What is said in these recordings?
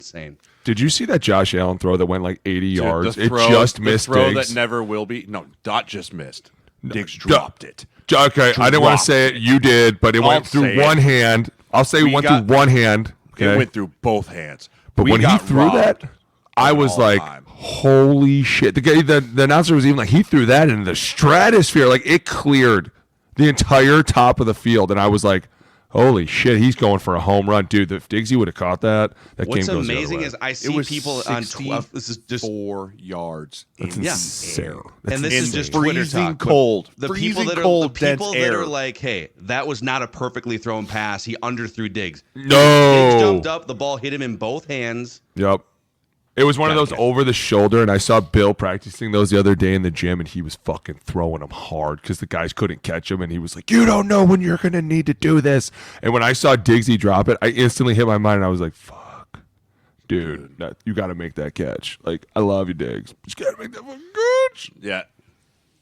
insane. Did you see that Josh Allen throw that went like 80 yards? It just missed the throw Diggs. that never will be. No, Dot just missed. Diggs dropped it. Okay, I didn't want to say it. You did, but it went through one hand. I'll say it went through one hand. Okay? It went through both hands. But when he threw that, I was like, holy shit. The announcer was even like, he threw that in the stratosphere. Like, it cleared the entire top of the field. And I was like, holy shit, he's going for a home run. Dude, if Diggsy would have caught that, What's game goes amazing is I see people on 12. This is just 4 yards. That's insane. And this is just freezing Twitter talk. cold. The freezing people that cold, are the people dense that air. are like, hey, that was not a perfectly thrown pass. He underthrew Diggs. No. Diggs jumped up. The ball hit him in both hands. Yep. It was one of those over the shoulder, and I saw Bill practicing those the other day in the gym, and he was fucking throwing them hard because the guys couldn't catch him, and he was like, you don't know when you're going to need to do this. And when I saw Diggsy drop it, I instantly hit my mind, and I was like, fuck. Dude, you got to make that catch. Like, I love you, Diggs. But you got to make that fucking catch. Yeah.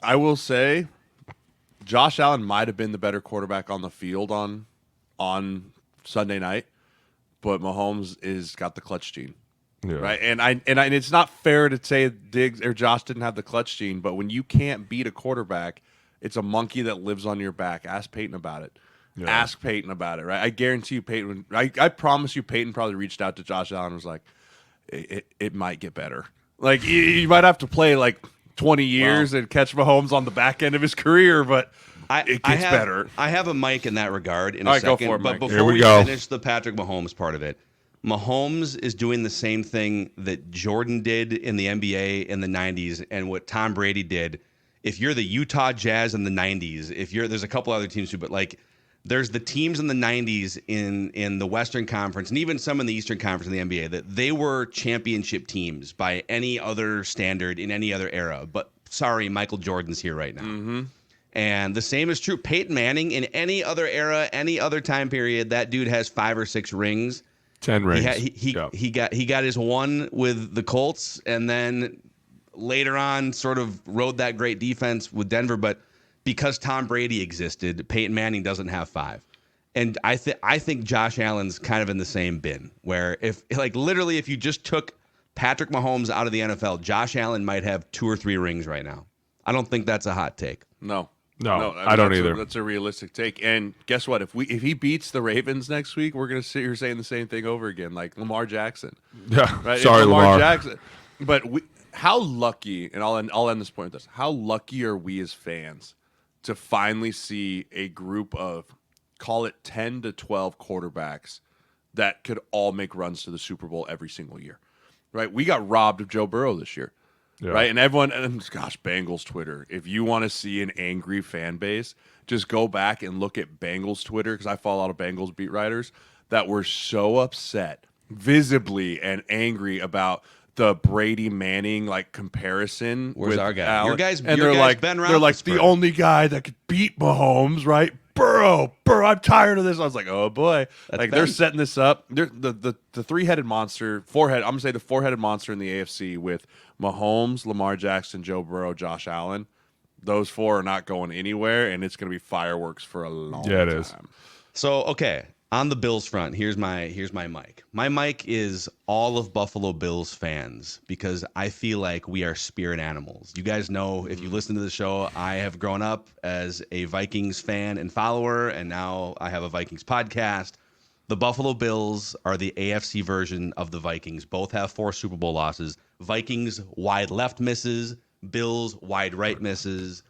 I will say Josh Allen might have been the better quarterback on the field on Sunday night, but Mahomes is got the clutch gene. Yeah. Right, and it's not fair to say Diggs or Josh didn't have the clutch gene, but when you can't beat a quarterback, it's a monkey that lives on your back. Ask Peyton about it. Yeah. Ask Peyton about it. Right, I guarantee you, Peyton. I promise you, Peyton probably reached out to Josh Allen and was like, "It might get better. Like you might have to play like 20 years and catch Mahomes on the back end of his career, but." It gets better. I have a mic in that regard in All a right, second, go for it, but Mike. before we finish the Patrick Mahomes part of it, Mahomes is doing the same thing that Jordan did in the NBA in the 90s and what Tom Brady did. If you're the Utah Jazz in the 90s, there's a couple other teams too, but like there's the teams in the 90s in the Western Conference and even some in the Eastern Conference in the NBA that they were championship teams by any other standard in any other era. But sorry, Michael Jordan's here right now. Mm-hmm. And the same is true. Peyton Manning in any other era, any other time period, that dude has 5 or 6 rings. 10 rings. He got his one with the Colts, and then later on sort of rode that great defense with Denver. But because Tom Brady existed, Peyton Manning doesn't have 5. And I think Josh Allen's kind of in the same bin, where if you just took Patrick Mahomes out of the NFL, Josh Allen might have 2 or 3 rings right now. I don't think that's a hot take. No, I don't either. That's a realistic take. And guess what? If he beats the Ravens next week, we're gonna sit here saying the same thing over again, like Lamar Jackson. Yeah, right? Sorry, Lamar Jackson. But how lucky? And I'll end this point with this. How lucky are we as fans to finally see a group of, call it 10 to 12 quarterbacks that could all make runs to the Super Bowl every single year? Right? We got robbed of Joe Burrow this year. Yeah. Right, and everyone, Bengals Twitter. If you want to see an angry fan base, just go back and look at Bengals Twitter, because I follow a lot of Bengals beat writers that were so upset, visibly and angry about the Brady Manning comparison. Where's with our guy? Allen. Your guy's Ben Roethlisberger. They're like the only guy that could beat Mahomes, right? Burrow, I'm tired of this. I was like, oh boy, they're setting this up. They're the 3-headed monster, 4-head. I'm gonna say the 4-headed monster in the AFC with Mahomes, Lamar Jackson, Joe Burrow, Josh Allen. Those 4 are not going anywhere, and it's gonna be fireworks for a long time. Yeah, it is. So okay, on the Bills front, here's my mic. My mic is all of Buffalo Bills fans because I feel like we are spirit animals. You guys know, if you listen to the show, I have grown up as a Vikings fan and follower, and now I have a Vikings podcast. The Buffalo Bills are the AFC version of the Vikings. Both have 4 Super Bowl losses. Vikings wide left misses, Bills wide right misses.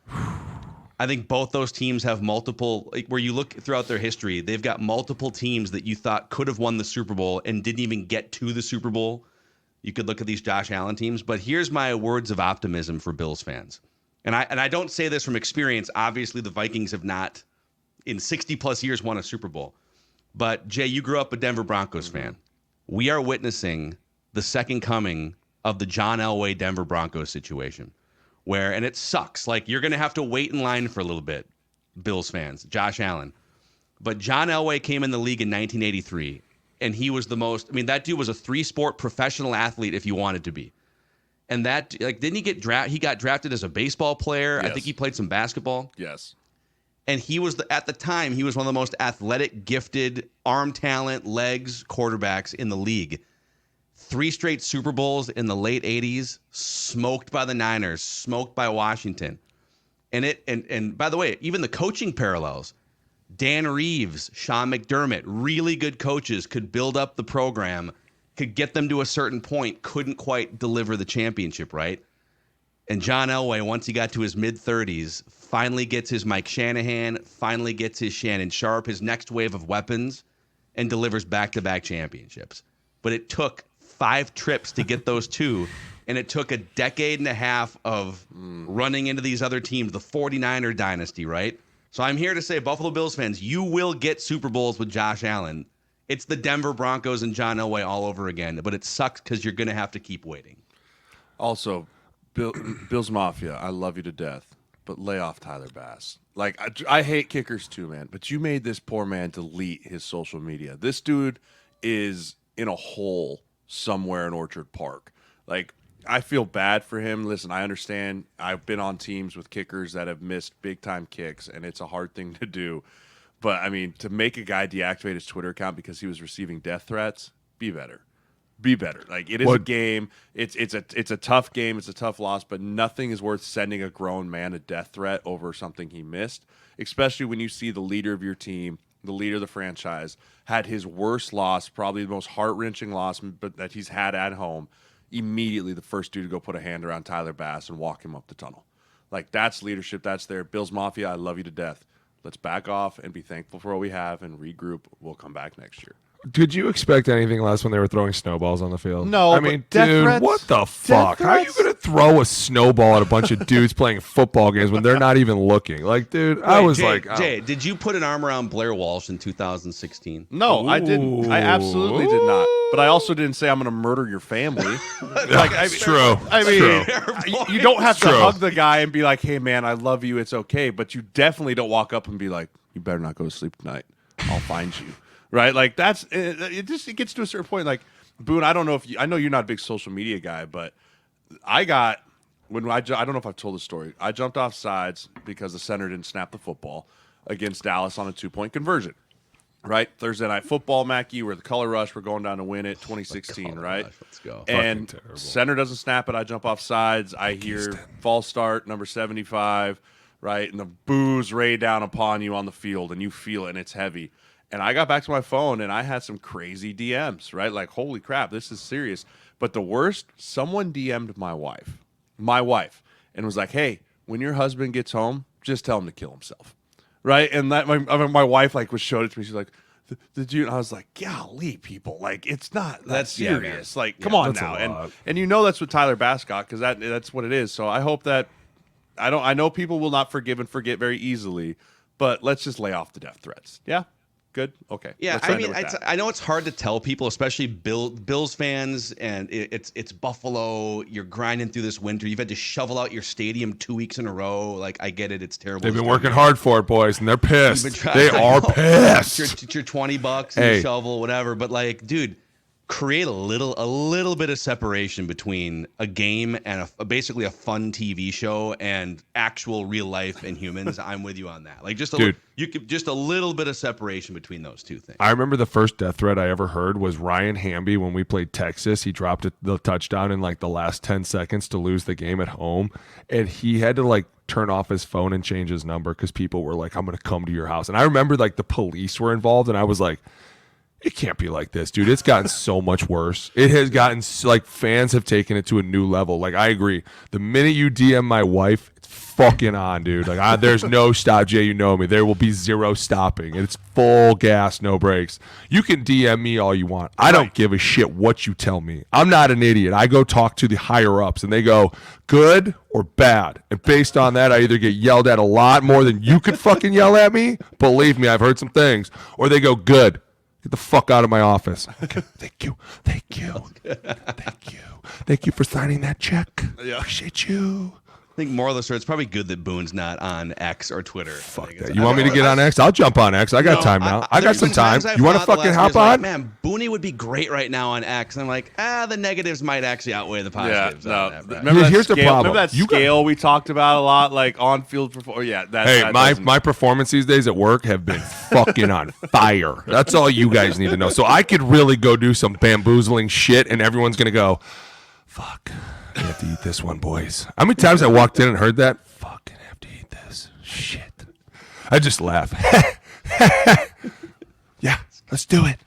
I think both those teams have multiple, where you look throughout their history, they've got multiple teams that you thought could have won the Super Bowl and didn't even get to the Super Bowl. You could look at these Josh Allen teams, but here's my words of optimism for Bills fans. And I don't say this from experience. Obviously, the Vikings have not, in 60 plus years, won a Super Bowl. But Jay, you grew up a Denver Broncos fan. We are witnessing the second coming of the John Elway Denver Broncos situation. And it sucks. You're going to have to wait in line for a little bit, Bills fans, Josh Allen. But John Elway came in the league in 1983, and he was that dude was a 3-sport professional athlete if you wanted to be. And that, didn't he get drafted? He got drafted as a baseball player. Yes. I think he played some basketball. Yes. And he was, at the time, he was one of the most athletic, gifted, arm talent, legs quarterbacks in the league. 3 straight Super Bowls in the late 80s, smoked by the Niners, smoked by Washington. And by the way, even the coaching parallels, Dan Reeves, Sean McDermott, really good coaches, could build up the program, could get them to a certain point, couldn't quite deliver the championship, right? And John Elway, once he got to his mid-30s, finally gets his Mike Shanahan, finally gets his Shannon Sharp, his next wave of weapons, and delivers back-to-back championships. But it took 5 trips to get those 2, and it took a decade and a half of running into these other teams, the 49er dynasty, right? So I'm here to say, Buffalo Bills fans, you will get Super Bowls with Josh Allen. It's the Denver Broncos and John Elway all over again, but it sucks because you're going to have to keep waiting. Also, Bills Mafia, I love you to death, but lay off Tyler Bass. Like, I hate kickers too, man, but you made this poor man delete his social media. This dude is in a hole somewhere in Orchard Park. Like, I feel bad for him. Listen, I understand. I've been on teams with kickers that have missed big-time kicks, and it's a hard thing to do. But, I mean, to make a guy deactivate his Twitter account because he was receiving death threats, be better. Be better. Like, it is a game. It's a tough game. It's a tough loss, but nothing is worth sending a grown man a death threat over something he missed, especially when you see the leader of your team, the leader of the franchise, had his worst loss, probably the most heart-wrenching loss but that he's had at home, immediately the first dude to go put a hand around Tyler Bass and walk him up the tunnel. Like, that's leadership. That's there. Bills Mafia, I love you to death. Let's back off and be thankful for what we have and regroup. We'll come back next year. Did you expect anything less when they were throwing snowballs on the field? No, I mean, death dude, threats? what the fuck? How are you going to throw a snowball at a bunch of dudes playing football games when they're not even looking? Like, dude, I was Jay, did you put an arm around Blair Walsh in 2016? No, I didn't. I absolutely did not. But I also didn't say I'm going to murder your family. It's true. I mean, you don't have to True. hug the guy and be like, "Hey, man, I love you. It's okay." But you definitely don't walk up and be like, "You better not go to sleep tonight. I'll find you." Right? Like, that's it. It gets to a certain point. Like, Boone, I don't know if I know you're not a big social media guy, but I don't know if I've told the story. I jumped off sides because the center didn't snap the football against Dallas on a 2-point conversion. Right? Thursday night football, Mackey, we're the color rush. We're going down to win it, 2016, right? Rush, let's go. And center doesn't snap it. I jump off sides. I hear false start, number 75, right? And the boos rain down upon you on the field, and you feel it, and it's heavy. And I got back to my phone, and I had some crazy DMs, right? Like, holy crap, this is serious. But the worst, someone DM'd my wife, and was like, hey, when your husband gets home, just tell him to kill himself. Right, and that my wife like showed it to me. She's like, "Did you?" And I was like, "Golly, people! Like, it's not that serious. Like, come on now." And you know that's what Tyler Bass got because that's what it is. So I hope that I know people will not forgive and forget very easily, but let's just lay off the death threats. Yeah. Good. Okay. Yeah, I mean, I know it's hard to tell people, especially Bills fans, and it's Buffalo. You're grinding through this winter. You've had to shovel out your stadium 2 weeks in a row. Like, I get it. It's terrible. They've been working hard for it, boys, and they're pissed. They are pissed. It's your $20 and you shovel, whatever. But like, dude, create a little bit of separation between a game and basically a fun TV show and actual real life and humans. I'm with you on that. Like, just a little bit of separation between those two things. I remember the first death threat I ever heard was Ryan Hamby when we played Texas. He dropped the touchdown in like the last 10 seconds to lose the game at home, and he had to like turn off his phone and change his number because people were like, "I'm going to come to your house." And I remember like the police were involved, and I was like, it can't be like this, dude. It's gotten so much worse. It has gotten, like, fans have taken it to a new level. Like, I agree. The minute you DM my wife, it's fucking on, dude. Like, there's no stop. Jay, you know me. There will be zero stopping. It's full gas, no brakes. You can DM me all you want. I don't give a shit what you tell me. I'm not an idiot. I go talk to the higher-ups, and they go, good or bad. And based on that, I either get yelled at a lot more than you could fucking yell at me. Believe me, I've heard some things. Or they go, good. Get the fuck out of my office. Okay, thank you. Thank you for signing that check. Yeah. Appreciate you. think moral of the story, it's probably good that Boone's not on X or Twitter. Fuck that. You want me to get on X? I'll jump on X. I got time now. I got there's some been time. times I've You want to thought the fucking last hop year's on? like, man, Booney would be great right now on X. And I'm like, the negatives might actually outweigh the Yeah, positives. no. on that, but- Remember that Here's the scale, problem. Remember that You got- scale we talked about a lot, like on field performance? Yeah, Hey, my performance these days at work have been fucking on fire. That's all you guys need to know. So I could really go do some bamboozling shit, and everyone's gonna go, "Fuck, I have to eat this one, boys." How many times I walked in and heard that? Fucking have to eat this shit. I just laugh. Yeah, let's do it.